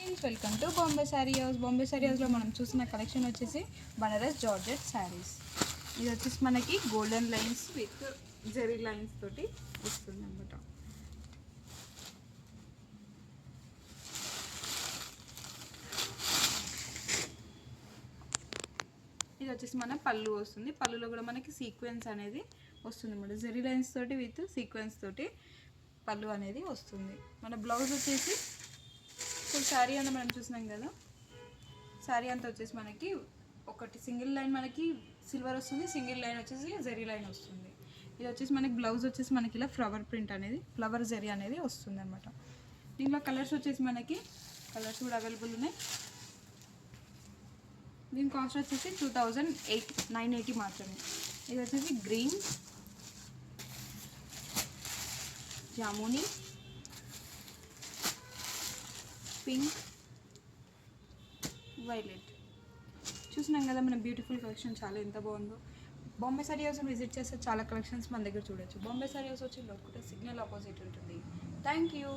Friends, welcome to Bombay sari house. Bombay sari హౌస్లో మనం చూసిన కలెక్షన్ వచ్చేసి బనారస్ జార్జెట్ శారీస్. ఇది వచ్చేసి మనకి golden lines with zari lines తోటి వస్తుంది అన్నమాట. ఇది వచ్చేసి మన పళ్ళు వస్తుంది. పళ్ళులో కూడా మనకి సీక్వెన్స్ అనేది వస్తుంది అన్నమాట. జెరీ లైన్స్ తోటి విత్ సీక్వెన్స్ తోటి పళ్ళు అనేది వస్తుంది. మన బ్లౌజ్ వచ్చేసి ఫుల్ శారీ అంతా మనం చూసినాం కదా, శారీ అంతా వచ్చేసి మనకి ఒకటి సింగిల్ లైన్ మనకి సిల్వర్ వస్తుంది, సింగిల్ లైన్ వచ్చేసి జెరీ లైన్ వస్తుంది. ఇది వచ్చేసి మనకి బ్లౌజ్ వచ్చేసి మనకి ఇలా ఫ్లవర్ ప్రింట్ అనేది ఫ్లవర్ జెరీ అనేది వస్తుంది అన్నమాట. దీంట్లో కలర్స్ వచ్చేసి మనకి కలర్స్ కూడా అవైలబుల్ ఉన్నాయి. దీని కాస్ట్ వచ్చేసి 980 మాత్రమే. ఇది వచ్చేసి గ్రీన్, జామునీ, పింక్, వైలెట్. చూసినాం కదా మన బ్యూటిఫుల్ కలెక్షన్ చాలా ఎంత బాగుందో. బాంబే శారీ హౌస్ విజిట్ చేస్తే చాలా కలెక్షన్స్ మన దగ్గర చూడొచ్చు. బాంబే శారీ హౌస్ వచ్చి లోకల్ సిగ్నల్ ఆపోజిట్ ఉంటుంది. Thank you.